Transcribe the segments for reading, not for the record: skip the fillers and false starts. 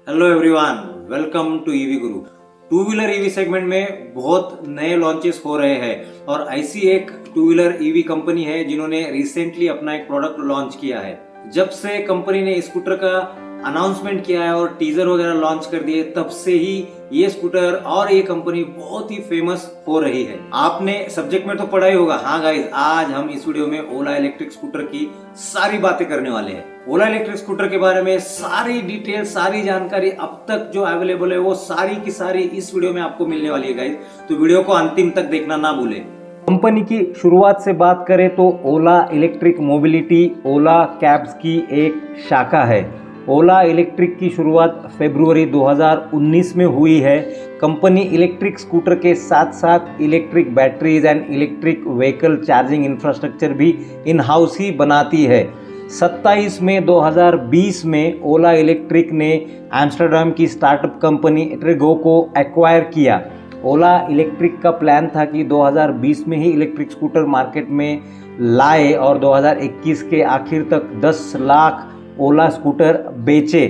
Hello everyone, welcome to EV Guru. Two wheeler EV segment में बहुत नए लॉन्चेस हो रहे हैं और ऐसी एक टू व्हीलर ईवी कंपनी है जिन्होंने रिसेंटली अपना एक प्रोडक्ट लॉन्च किया है। जब से कंपनी ने स्कूटर का अनाउंसमेंट किया है और टीजर वगैरह लॉन्च कर दिए, तब से ही ये स्कूटर और ये कंपनी बहुत ही फेमस हो रही है। आपने सब्जेक्ट में तो पढ़ा ही होगा। हाँ गाइस, आज हम इस वीडियो में ओला इलेक्ट्रिक स्कूटर की सारी बातें करने वाले हैं। ओला इलेक्ट्रिक स्कूटर के बारे में सारी डिटेल, सारी जानकारी अब तक जो अवेलेबल है वो सारी की सारी इस वीडियो में आपको मिलने वाली है गाइस, तो वीडियो को अंतिम तक देखना ना भूलें। कंपनी की शुरुआत से बात करें तो ओला इलेक्ट्रिक मोबिलिटी ओला कैब्स की एक शाखा है। ओला इलेक्ट्रिक की शुरुआत फरवरी 2019 में हुई है। कंपनी इलेक्ट्रिक स्कूटर के साथ साथ electric batteries and electric vehicle charging infrastructure भी इन हाउस ही बनाती है। 27 मई 2020 में ओला इलेक्ट्रिक ने एम्स्टर्डम की स्टार्टअप कंपनी ट्रिगो को एक्वायर किया। ओला इलेक्ट्रिक का प्लान था कि 2020 में ही इलेक्ट्रिक स्कूटर मार्केट में लाए और 2021 के आखिर तक 10 लाख ओला स्कूटर बेचे,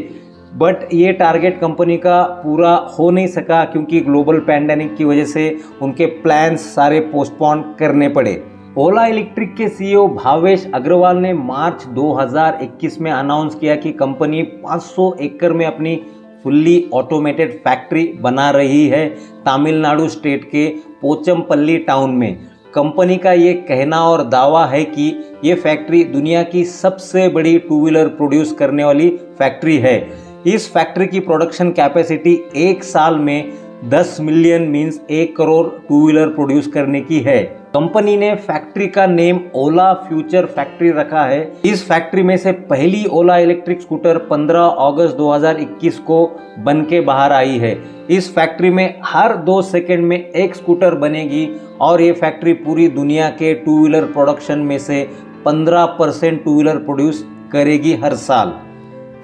बट ये टारगेट कंपनी का पूरा हो नहीं सका क्योंकि ग्लोबल पैंडेमिक की वजह से उनके प्लान्स सारे पोस्टपोन करने पड़े। ओला इलेक्ट्रिक के सीईओ भावेश अग्रवाल ने मार्च 2021 में अनाउंस किया कि कंपनी 500 एकड़ में अपनी फुल्ली ऑटोमेटेड फैक्ट्री बना रही है तमिलनाडु स्टेट के पोचमपल्ली टाउन में। कंपनी का ये कहना और दावा है कि ये फैक्ट्री दुनिया की सबसे बड़ी टू व्हीलर प्रोड्यूस करने वाली फैक्ट्री है। इस फैक्ट्री की प्रोडक्शन कैपेसिटी एक साल में 10 million means 1 crore two wheeler produce करने की है। कंपनी ने फैक्ट्री का नेम ओला फ्यूचर फैक्ट्री रखा है। इस फैक्ट्री में से पहली ओला इलेक्ट्रिक स्कूटर 15 अगस्त 2021 को बन के बाहर आई है। इस फैक्ट्री में हर 2 सेकंड में एक स्कूटर बनेगी और ये फैक्ट्री पूरी दुनिया के टू व्हीलर प्रोडक्शन में से 15% टू व्हीलर प्रोड्यूस करेगी हर साल।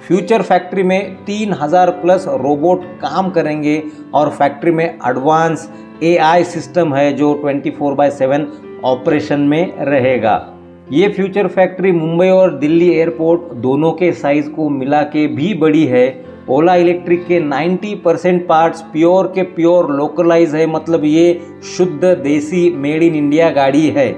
फ्यूचर फैक्ट्री में 3000 प्लस रोबोट काम करेंगे और फैक्ट्री में एडवांस एआई सिस्टम है जो 24/7 ऑपरेशन में रहेगा। ये फ्यूचर फैक्ट्री मुंबई और दिल्ली एयरपोर्ट दोनों के साइज को मिला के भी बड़ी है। ओला इलेक्ट्रिक के 90% पार्ट्स प्योर के प्योर लोकलाइज है, मतलब ये शुद्ध देसी मेड इन इंडिया गाड़ी है।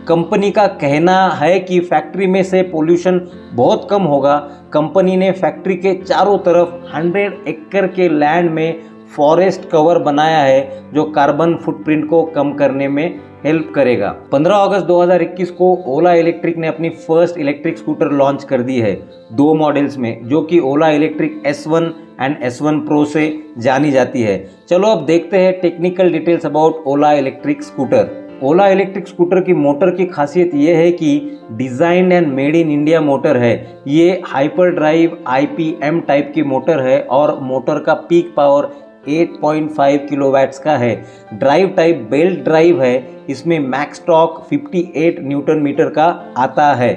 कंपनी का कहना है कि फैक्ट्री में से पोल्यूशन बहुत कम होगा। कंपनी ने फैक्ट्री के चारों तरफ 100 एकड़ के लैंड में फॉरेस्ट कवर बनाया है जो कार्बन फुटप्रिंट को कम करने में हेल्प करेगा। 15 अगस्त 2021 को ओला इलेक्ट्रिक ने अपनी फर्स्ट इलेक्ट्रिक स्कूटर लॉन्च कर दी है 2 मॉडल्स में, जो कि ओला electric S1 and S1 pro से जानी जाती है। चलो अब देखते हैं technical details about Ola electric scooter. Ola electric scooter की मोटर की खासियत यह है कि design and made in India motor है। ये हाइपर ड्राइव IPM टाइप की मोटर है और मोटर का पीक पावर 8.5 किलोवाट्स का है। ड्राइव टाइप बेल्ट ड्राइव है। इसमें मैक्स टॉर्क 58 न्यूटन मीटर का आता है।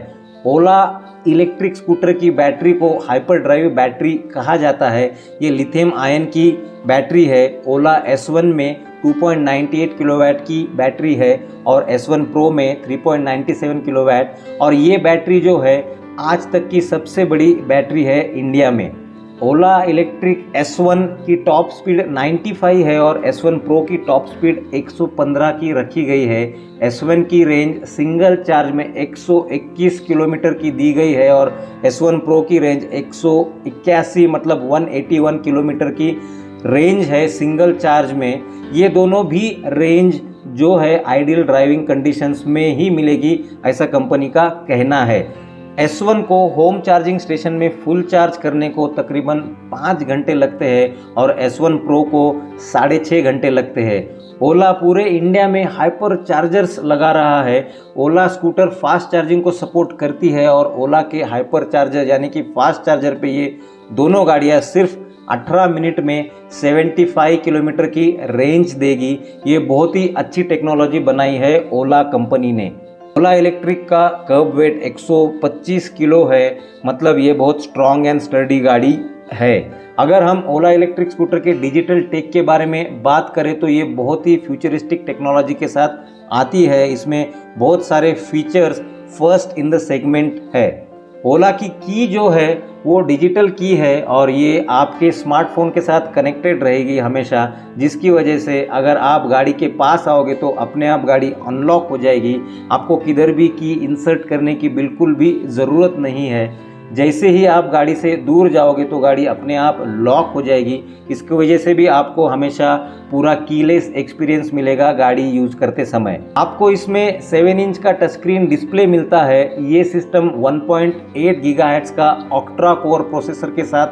ओला इलेक्ट्रिक स्कूटर की बैटरी को हाइपर ड्राइव बैटरी कहा जाता है। ये लिथियम आयन की बैटरी है। ओला S1 में 2.98 किलोवाट की बैटरी है और S1 प्रो में 3.97 किलोवाट, और ये बैटरी जो है आज तक की सबसे बड़ी बैटरी है इंडिया में। ओला इलेक्ट्रिक S1 की टॉप स्पीड 95 है और S1 प्रो की टॉप स्पीड 115 की रखी गई है। S1 की रेंज सिंगल चार्ज में 121 किलोमीटर की दी गई है और S1 प्रो की रेंज 181 मतलब 181 किलोमीटर की रेंज है सिंगल चार्ज में। ये दोनों भी रेंज जो है आइडियल ड्राइविंग कंडीशंस में ही मिलेगी, ऐसा कंपनी का कहना है। S1 को होम चार्जिंग स्टेशन में फुल चार्ज करने को तकरीबन 5 घंटे लगते हैं और S1 प्रो को 6.5 घंटे लगते हैं। ओला पूरे इंडिया में हाइपर चार्जर्स लगा रहा है। ओला स्कूटर फास्ट चार्जिंग को सपोर्ट करती है और ओला के हाइपर चार्जर यानी कि फास्ट चार्जर पे ये दोनों गाड़ियाँ सिर्फ 18 मिनट में 75 किलोमीटर की रेंज देगी। ये बहुत ही अच्छी टेक्नोलॉजी बनाई है ओला कंपनी ने। ओला इलेक्ट्रिक का कर्ब वेट 125 किलो है, मतलब ये बहुत स्ट्रॉन्ग एंड स्टर्डी गाड़ी है। अगर हम ओला इलेक्ट्रिक स्कूटर के डिजिटल टेक के बारे में बात करें तो ये बहुत ही फ्यूचरिस्टिक टेक्नोलॉजी के साथ आती है। इसमें बहुत सारे features first in the segment है। ओला की की जो है वो डिजिटल की है और ये आपके स्मार्टफोन के साथ कनेक्टेड रहेगी हमेशा, जिसकी वजह से अगर आप गाड़ी के पास आओगे तो अपने आप गाड़ी अनलॉक हो जाएगी। आपको किधर भी की इंसर्ट करने की बिल्कुल भी ज़रूरत नहीं है। जैसे ही आप गाड़ी से दूर जाओगे तो गाड़ी अपने आप लॉक हो जाएगी। इसकी वजह से भी आपको हमेशा पूरा कीलेस एक्सपीरियंस मिलेगा गाड़ी यूज करते समय। आपको इसमें 7 इंच का टच स्क्रीन डिस्प्ले मिलता है। ये सिस्टम 1.8 गीगाहर्ट्ज का ऑक्ट्रा कोर प्रोसेसर के साथ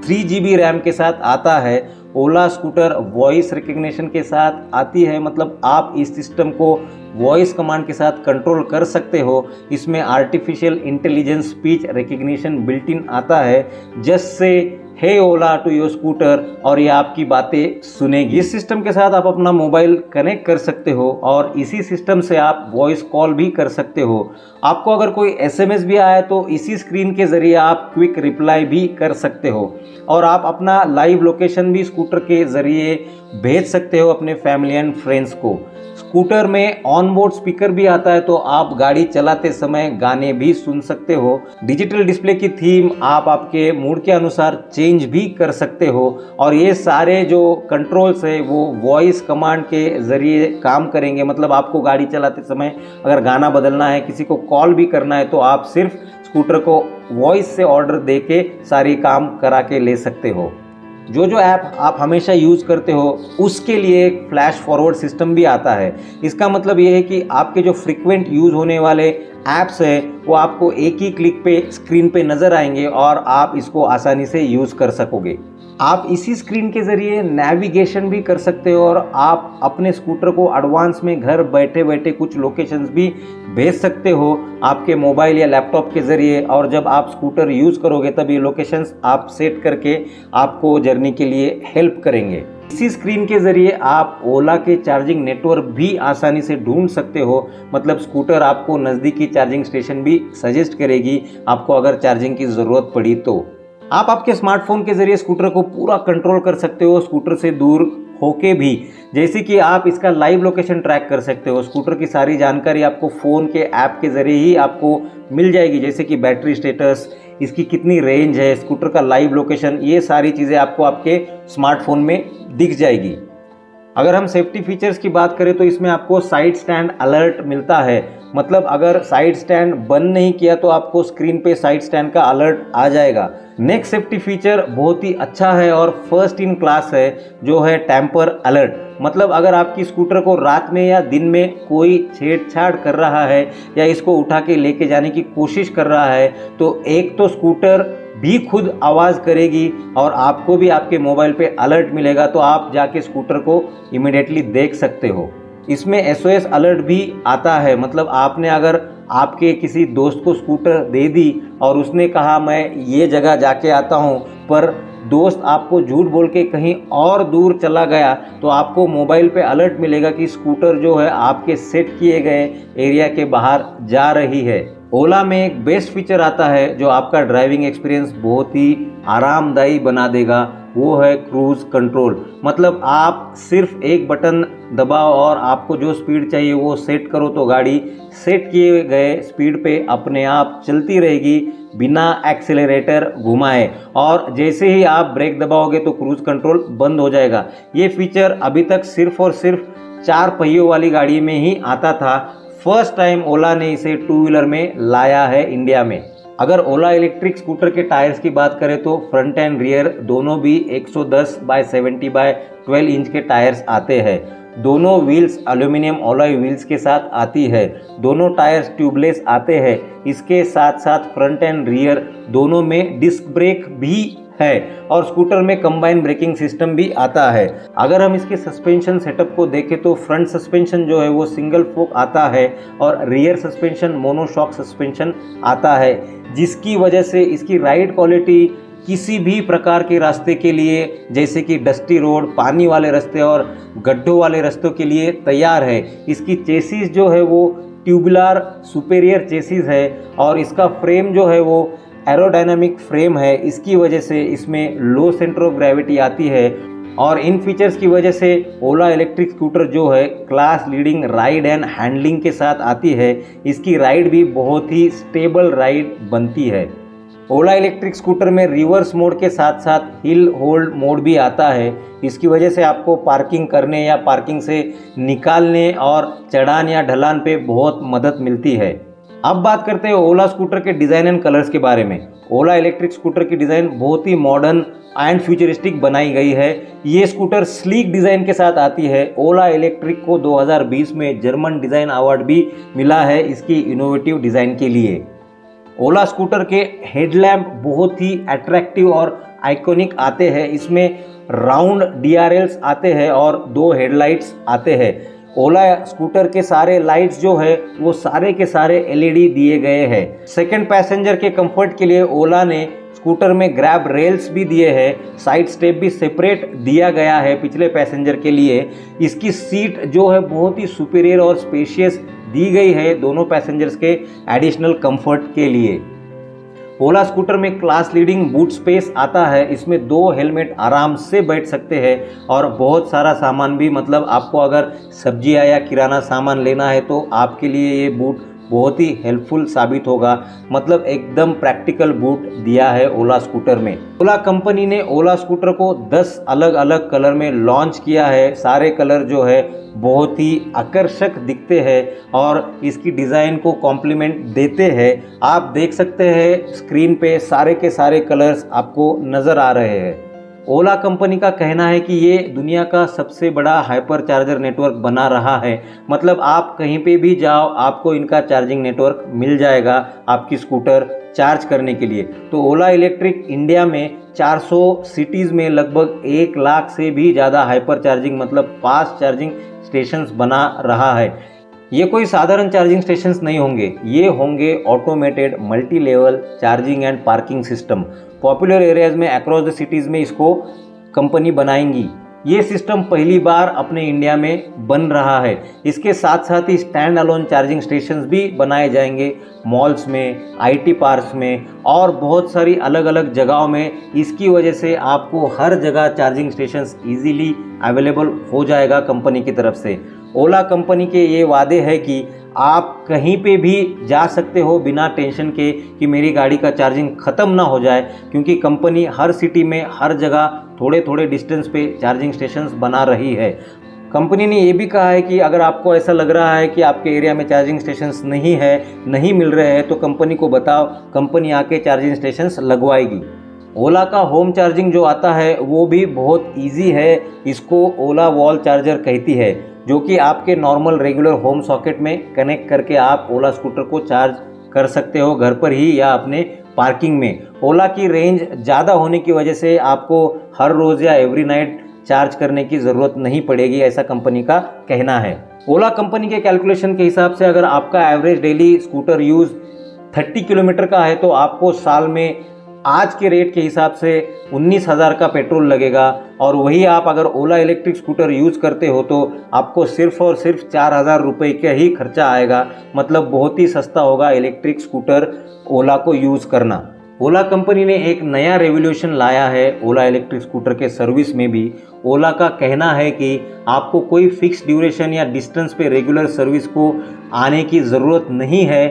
3 GB रैम के साथ आता है। ओला स्कूटर वॉइस रिकग्निशन के साथ आती है, मतलब आप इस सिस्टम को वॉइस कमांड के साथ कंट्रोल कर सकते हो। इसमें artificial intelligence speech recognition built in आता है, just say hey Ola to your scooter और ये आपकी बातें सुनेगी। इस सिस्टम के साथ आप अपना मोबाइल कनेक्ट कर सकते हो और इसी सिस्टम से आप वॉइस कॉल भी कर सकते हो। आपको अगर कोई SMS भी आया तो इसी स्क्रीन के ज़रिए आप क्विक रिप्लाई भी कर सकते हो और आप अपना लाइव लोकेशन भी स्कूटर के ज़रिए भेज सकते हो अपने फैमिली एंड फ्रेंड्स को। स्कूटर में ऑन बोर्ड स्पीकर भी आता है तो आप गाड़ी चलाते समय गाने भी सुन सकते हो। डिजिटल डिस्प्ले की थीम आप आपके मूड के अनुसार चेंज भी कर सकते हो और ये सारे जो कंट्रोल्स है वो वॉइस कमांड के ज़रिए काम करेंगे। मतलब आपको गाड़ी चलाते समय अगर गाना बदलना है, किसी को कॉल भी करना है तो आप सिर्फ स्कूटर को वॉइस से ऑर्डर दे के सारी काम करा के ले सकते हो। जो जो ऐप आप हमेशा यूज़ करते हो उसके लिए एक फ्लैश फॉरवर्ड सिस्टम भी आता है। इसका मतलब ये है कि आपके जो फ्रीक्वेंट यूज़ होने वाले ऐप्स है वो आपको एक ही क्लिक पे स्क्रीन पे नज़र आएंगे और आप इसको आसानी से यूज़ कर सकोगे। आप इसी स्क्रीन के ज़रिए नेविगेशन भी कर सकते हो और आप अपने स्कूटर को एडवांस में घर बैठे बैठे कुछ लोकेशंस भी भेज सकते हो आपके मोबाइल या लैपटॉप के ज़रिए। और जब आप स्कूटर यूज़ करोगे तब ये लोकेशंस आप सेट करके आपको जर्नी के लिए हेल्प करेंगे। इसी स्क्रीन के ज़रिए आप ओला के चार्जिंग नेटवर्क भी आसानी से ढूंढ सकते हो। मतलब स्कूटर आपको नज़दीकी चार्जिंग स्टेशन भी सजेस्ट करेगी आपको अगर चार्जिंग की ज़रूरत पड़ी तो। आप आपके स्मार्टफोन के ज़रिए स्कूटर को पूरा कंट्रोल कर सकते हो स्कूटर से दूर होके भी। जैसे कि आप इसका लाइव लोकेशन ट्रैक कर सकते हो। स्कूटर की सारी जानकारी आपको फ़ोन के ऐप के ज़रिए ही आपको मिल जाएगी, जैसे कि बैटरी स्टेटस, इसकी कितनी रेंज है, स्कूटर का लाइव लोकेशन, ये सारी चीज़ें आपको आपके स्मार्टफोन में दिख जाएगी। अगर हम सेफ्टी फीचर्स की बात करें तो इसमें आपको साइड स्टैंड अलर्ट मिलता है। मतलब अगर साइड स्टैंड बंद नहीं किया तो आपको स्क्रीन पे साइड स्टैंड का अलर्ट आ जाएगा। नेक्स्ट सेफ्टी फीचर बहुत ही अच्छा है और फर्स्ट इन क्लास है, जो है टेम्पर अलर्ट। मतलब अगर आपकी स्कूटर को रात में या दिन में कोई छेड़छाड़ कर रहा है या इसको उठा के लेके जाने की कोशिश कर रहा है तो एक तो स्कूटर भी खुद आवाज़ करेगी और आपको भी आपके मोबाइल पे अलर्ट मिलेगा, तो आप जाके स्कूटर को इमीडिएटली देख सकते हो। इसमें SOS अलर्ट भी आता है। मतलब आपने अगर आपके किसी दोस्त को स्कूटर दे दी और उसने कहा मैं ये जगह जाके आता हूँ, पर दोस्त आपको झूठ बोल के कहीं और दूर चला गया तो आपको मोबाइल पे अलर्ट मिलेगा कि स्कूटर जो है आपके सेट किए गए एरिया के बाहर जा रही है। ओला में एक बेस्ट फीचर आता है जो आपका ड्राइविंग एक्सपीरियंस बहुत ही आरामदायी बना देगा, वो है क्रूज कंट्रोल। मतलब आप सिर्फ एक बटन दबाओ और आपको जो स्पीड चाहिए वो सेट करो तो गाड़ी सेट किए गए स्पीड पे अपने आप चलती रहेगी बिना एक्सेलरेटर घुमाए, और जैसे ही आप ब्रेक दबाओगे तो क्रूज कंट्रोल बंद हो जाएगा। ये फीचर अभी तक सिर्फ और सिर्फ 4 पहियों वाली गाड़ी में ही आता था। फर्स्ट टाइम ओला ने इसे 2 व्हीलर में लाया है इंडिया में। अगर ओला इलेक्ट्रिक स्कूटर के टायर्स की बात करें तो फ्रंट एंड रियर दोनों भी 110/70/12 इंच के टायर्स आते हैं। दोनों व्हील्स एल्यूमिनियम अलॉय व्हील्स के साथ आती है। दोनों टायर्स ट्यूबलेस आते हैं। इसके साथ साथ फ्रंट एंड रियर दोनों में डिस्क ब्रेक भी है और स्कूटर में कंबाइन ब्रेकिंग सिस्टम भी आता है। अगर हम इसके सस्पेंशन सेटअप को देखें तो फ्रंट सस्पेंशन जो है वो सिंगल फोक आता है और रियर सस्पेंशन मोनोशॉक सस्पेंशन आता है, जिसकी वजह से इसकी राइड क्वालिटी किसी भी प्रकार के रास्ते के लिए, जैसे कि डस्टी रोड, पानी वाले रास्ते और गड्ढों वाले रास्तों के लिए तैयार है। इसकी चेसिस जो है वो ट्यूबुलर सुपेरियर चेसिस है और इसका फ्रेम जो है वो एरोडायनामिक फ्रेम है। इसकी वजह से इसमें लो सेंटर ऑफ ग्रेविटी आती है और इन फीचर्स की वजह से ओला इलेक्ट्रिक स्कूटर जो है class leading ride and handling के साथ आती है। इसकी राइड भी बहुत ही स्टेबल राइड बनती है। ओला इलेक्ट्रिक स्कूटर में रिवर्स मोड के साथ साथ हिल होल्ड मोड भी आता है। इसकी वजह से आपको पार्किंग करने या पार्किंग से निकालने और चढ़ान या ढलान पे बहुत मदद मिलती है। अब बात करते हैं ओला स्कूटर के डिज़ाइन एंड कलर्स के बारे में। ओला इलेक्ट्रिक स्कूटर की डिज़ाइन बहुत ही मॉडर्न एंड फ्यूचरिस्टिक बनाई गई है। ये स्कूटर स्लीक डिज़ाइन के साथ आती है। ओला इलेक्ट्रिक को 2020 में जर्मन डिज़ाइन अवार्ड भी मिला है इसकी इनोवेटिव डिज़ाइन के लिए। ओला स्कूटर के हेडलैम्प बहुत ही अट्रैक्टिव और आइकॉनिक आते हैं। इसमें राउंड DRLs आते हैं और 2 हेडलाइट्स आते हैं। ओला स्कूटर के सारे लाइट्स जो है वो सारे के सारे LED दिए गए हैं। सेकंड पैसेंजर के कंफर्ट के लिए ओला ने स्कूटर में ग्रैब रेल्स भी दिए हैं। साइड स्टेप भी सेपरेट दिया गया है पिछले पैसेंजर के लिए। इसकी सीट जो है बहुत ही सुपीरियर और स्पेशियस दी गई है दोनों पैसेंजर्स के एडिशनल कंफर्ट के लिए। ओला स्कूटर में क्लास लीडिंग बूट स्पेस आता है। इसमें 2 हेलमेट आराम से बैठ सकते हैं और बहुत सारा सामान भी, मतलब आपको अगर सब्जियां या किराना सामान लेना है तो आपके लिए ये बूट बहुत ही हेल्पफुल साबित होगा। मतलब एकदम प्रैक्टिकल बूट दिया है ओला स्कूटर में। ओला कंपनी ने ओला स्कूटर को 10 अलग अलग कलर में लॉन्च किया है। सारे कलर जो है बहुत ही आकर्षक दिखते हैं और इसकी डिज़ाइन को कॉम्प्लीमेंट देते हैं। आप देख सकते हैं स्क्रीन पे सारे के सारे कलर्स आपको नज़र आ रहे हैं। ओला कंपनी का कहना है कि ये दुनिया का सबसे बड़ा हाइपर चार्जर नेटवर्क बना रहा है। मतलब आप कहीं पे भी जाओ आपको इनका चार्जिंग नेटवर्क मिल जाएगा आपकी स्कूटर चार्ज करने के लिए। तो ओला इलेक्ट्रिक इंडिया में 400 सिटीज़ में लगभग 1 लाख से भी ज़्यादा हाइपर चार्जिंग मतलब फास्ट चार्जिंग स्टेशंस बना रहा है। ये कोई साधारण चार्जिंग स्टेशंस नहीं होंगे, ये होंगे automated multi level charging and parking system. Popular areas में अक्रॉस द सिटीज़ में इसको कंपनी बनाएंगी। ये सिस्टम पहली बार अपने इंडिया में बन रहा है। इसके साथ साथ ही स्टैंड अलोन चार्जिंग स्टेशंस भी बनाए जाएंगे मॉल्स में, IT पार्क्स में और बहुत सारी अलग अलग जगहों में। इसकी वजह से आपको हर जगह चार्जिंग स्टेशंस इजीली अवेलेबल हो जाएगा कंपनी की तरफ से। ओला कंपनी के ये वादे हैं कि आप कहीं पे भी जा सकते हो बिना टेंशन के कि मेरी गाड़ी का चार्जिंग ख़त्म ना हो जाए, क्योंकि कंपनी हर सिटी में हर जगह थोड़े थोड़े डिस्टेंस पे चार्जिंग स्टेशंस बना रही है। कंपनी ने ये भी कहा है कि अगर आपको ऐसा लग रहा है कि आपके एरिया में चार्जिंग स्टेशंस नहीं मिल रहे हैं तो कंपनी को बताओ, कंपनी आके चार्जिंग स्टेशंस लगवाएगी। ओला का होम चार्जिंग जो आता है वो भी बहुत ईजी है। इसको ओला वॉल चार्जर कहती है, जो कि आपके नॉर्मल रेगुलर होम सॉकेट में कनेक्ट करके आप ओला स्कूटर को चार्ज कर सकते हो घर पर ही या अपने पार्किंग में। ओला की रेंज ज़्यादा होने की वजह से आपको हर रोज़ या एवरी नाइट चार्ज करने की ज़रूरत नहीं पड़ेगी, ऐसा कंपनी का कहना है। ओला कंपनी के कैलकुलेशन के हिसाब से अगर आपका average daily scooter use 30 kilometre का है तो आपको साल में आज के रेट के हिसाब से 19,000 का पेट्रोल लगेगा। और वही आप अगर ओला इलेक्ट्रिक स्कूटर यूज़ करते हो तो आपको सिर्फ और सिर्फ 4,000 रुपये का ही खर्चा आएगा। मतलब बहुत ही सस्ता होगा इलेक्ट्रिक स्कूटर ओला को यूज़ करना। ओला कंपनी ने एक नया रेवोल्यूशन लाया है ओला इलेक्ट्रिक स्कूटर के सर्विस में भी। ओला का कहना है कि आपको कोई फिक्स ड्यूरेशन या डिस्टेंस पे रेगुलर सर्विस को आने की ज़रूरत नहीं है।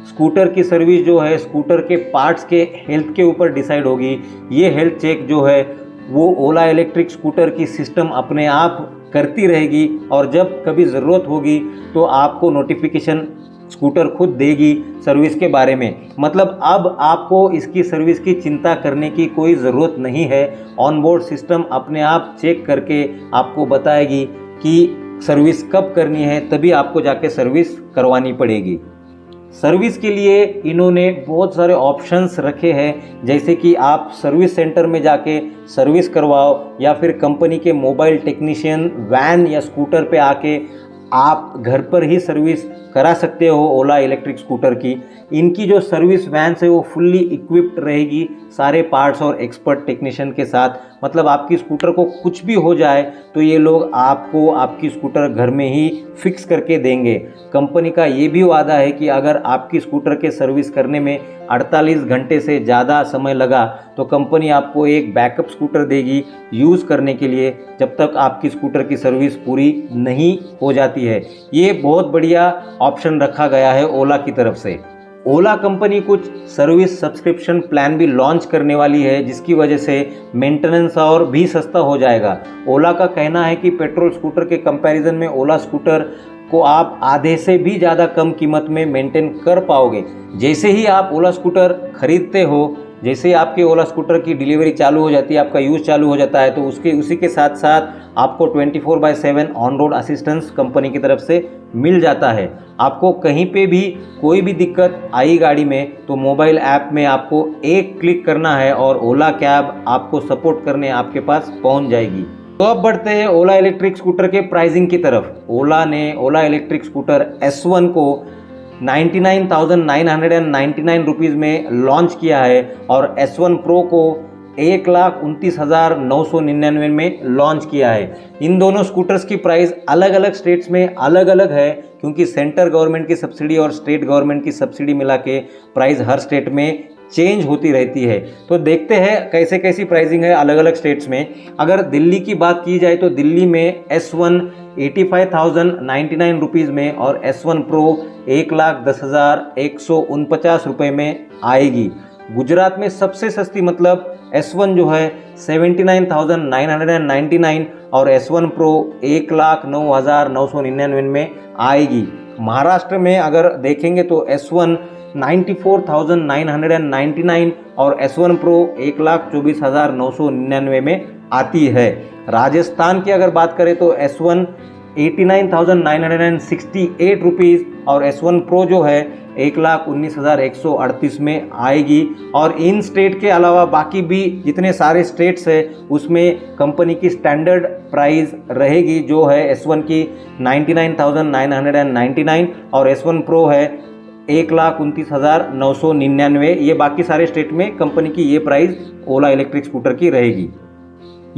स्कूटर की सर्विस जो है स्कूटर के पार्ट्स के हेल्थ के ऊपर डिसाइड होगी। ये हेल्थ चेक जो है वो ओला इलेक्ट्रिक स्कूटर की सिस्टम अपने आप करती रहेगी और जब कभी ज़रूरत होगी तो आपको नोटिफिकेशन स्कूटर खुद देगी सर्विस के बारे में। मतलब अब आपको इसकी सर्विस की चिंता करने की कोई ज़रूरत नहीं है। ऑनबोर्ड सिस्टम अपने आप चेक करके आपको बताएगी कि सर्विस कब करनी है, तभी आपको जाके सर्विस करवानी पड़ेगी। सर्विस के लिए इन्होंने बहुत सारे ऑप्शंस रखे हैं, जैसे कि आप सर्विस सेंटर में जाके सर्विस करवाओ या फिर कंपनी के मोबाइल टेक्नीशियन वैन या स्कूटर पे आके आप घर पर ही सर्विस करा सकते हो ओला इलेक्ट्रिक स्कूटर की। इनकी जो सर्विस वैन्स है वो फुल्ली इक्विप्ड रहेगी सारे पार्ट्स और एक्सपर्ट टेक्नीशियन के साथ। मतलब आपकी स्कूटर को कुछ भी हो जाए तो ये लोग आपको आपकी स्कूटर घर में ही फिक्स करके देंगे। कंपनी का ये भी वादा है कि अगर आपकी स्कूटर के सर्विस करने में 48 घंटे से ज़्यादा समय लगा तो कंपनी आपको एक बैकअप स्कूटर देगी यूज़ करने के लिए, जब तक आपकी स्कूटर की सर्विस पूरी नहीं हो जाती है। ये बहुत बढ़िया ऑप्शन रखा गया है ओला की तरफ से। ओला कंपनी कुछ सर्विस सब्सक्रिप्शन प्लान भी लॉन्च करने वाली है, जिसकी वजह से मेंटेनेंस और भी सस्ता हो जाएगा। ओला का कहना है कि पेट्रोल स्कूटर के कंपैरिजन में ओला स्कूटर को आप आधे से भी ज़्यादा कम कीमत में मेंटेन कर पाओगे। जैसे ही आप ओला स्कूटर खरीदते हो, जैसे ही आपके ओला स्कूटर की डिलीवरी चालू हो जाती है, आपका यूज़ चालू हो जाता है, तो उसी के साथ साथ आपको 24/7 ऑन रोड असिस्टेंस कंपनी की तरफ से मिल जाता है। आपको कहीं पे भी कोई भी दिक्कत आई गाड़ी में तो मोबाइल ऐप में आपको एक क्लिक करना है और ओला कैब आपको सपोर्ट करने आपके पास पहुंच जाएगी। तो अब बढ़ते हैं ओला इलेक्ट्रिक स्कूटर के प्राइसिंग की तरफ। ओला ने ओला इलेक्ट्रिक स्कूटर S1 को 99,999 रुपीज़ में लॉन्च किया है और S1 प्रो को 1,29,999 में लॉन्च किया है। इन दोनों स्कूटर्स की प्राइस अलग अलग स्टेट्स में अलग अलग है, क्योंकि सेंटर गवर्नमेंट की सब्सिडी और स्टेट गवर्नमेंट की सब्सिडी मिला के प्राइस हर स्टेट में चेंज होती रहती है। तो देखते हैं कैसे कैसी प्राइसिंग है अलग अलग स्टेट्स में। अगर दिल्ली की बात की जाए तो दिल्ली में S1 85,099 रुपीज़ में और S1 प्रो 1,10,149 रुपये में आएगी। गुजरात में सबसे सस्ती मतलब S1 जो है 79,999 और S1 प्रो 1,09,999 में आएगी। महाराष्ट्र में अगर देखेंगे तो S1 94,999 और S1 प्रो 1,24,999 में आती है। राजस्थान की अगर बात करें तो S1 89,968 रुपीज़ और S1 प्रो जो है 1,19,138 में आएगी। और इन स्टेट के अलावा बाकी भी जितने सारे स्टेट्स हैं उसमें कंपनी की स्टैंडर्ड प्राइस रहेगी, जो है S1 की 99,999 और S1 प्रो है 1,29,999। ये बाकी सारे स्टेट में कंपनी की ये प्राइस ओला इलेक्ट्रिक स्कूटर की रहेगी।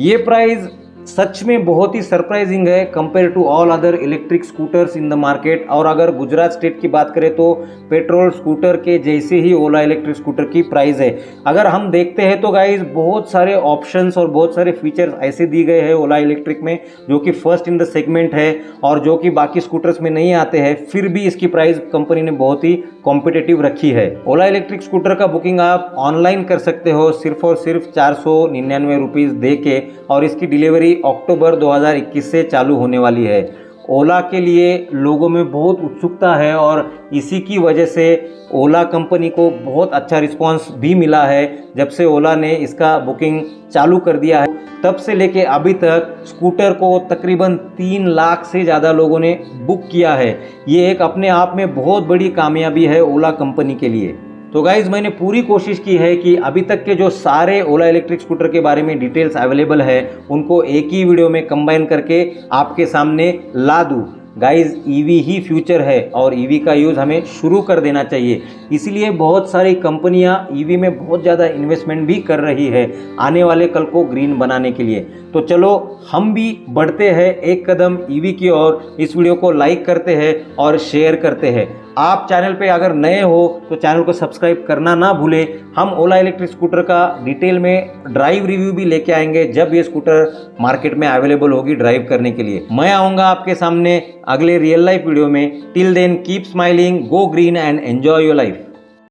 ये प्राइस सच में बहुत ही सरप्राइजिंग है compare to all other electric scooters in the market. और अगर गुजरात स्टेट की बात करें तो पेट्रोल स्कूटर के जैसे ही ओला इलेक्ट्रिक स्कूटर की प्राइस है। अगर हम देखते हैं तो गाइज बहुत सारे ऑप्शंस और बहुत सारे फीचर्स ऐसे दिए गए हैं ओला इलेक्ट्रिक में जो कि फर्स्ट इन द सेगमेंट है और जो कि बाकी स्कूटर्स में नहीं आते हैं, फिर भी इसकी प्राइस कंपनी ने बहुत ही कॉम्पिटिटिव रखी है। ओला इलेक्ट्रिक स्कूटर का बुकिंग आप ऑनलाइन कर सकते हो सिर्फ और सिर्फ 499 रुपीज़ दे के, और इसकी डिलीवरी अक्टूबर 2021 से चालू होने वाली है। ओला के लिए लोगों में बहुत उत्सुकता है और इसी की वजह से ओला कंपनी को बहुत अच्छा रिस्पांस भी मिला है। जब से ओला ने इसका बुकिंग चालू कर दिया है तब से लेके अभी तक स्कूटर को तकरीबन 3 लाख से ज़्यादा लोगों ने बुक किया है। ये एक अपने आप में बहुत बड़ी कामयाबी है ओला कंपनी के लिए। तो गाइज मैंने पूरी कोशिश की है कि अभी तक के जो सारे ओला इलेक्ट्रिक स्कूटर के बारे में डिटेल्स अवेलेबल है उनको एक ही वीडियो में कंबाइन करके आपके सामने ला दूँ। गाइज ईवी ही फ्यूचर है और ईवी का यूज़ हमें शुरू कर देना चाहिए। इसलिए बहुत सारी कंपनियां ईवी में बहुत ज़्यादा इन्वेस्टमेंट भी कर रही है आने वाले कल को ग्रीन बनाने के लिए। तो चलो हम भी बढ़ते हैं एक कदम ईवी की ओर। इस वीडियो को लाइक करते हैं और शेयर करते हैं। आप चैनल पे अगर नए हो तो चैनल को सब्सक्राइब करना ना भूलें। हम ओला इलेक्ट्रिक स्कूटर का डिटेल में ड्राइव रिव्यू भी लेके आएंगे जब ये स्कूटर मार्केट में अवेलेबल होगी ड्राइव करने के लिए। मैं आऊँगा आपके सामने अगले रियल लाइफ वीडियो में। Till then keep smiling, go green and enjoy your life.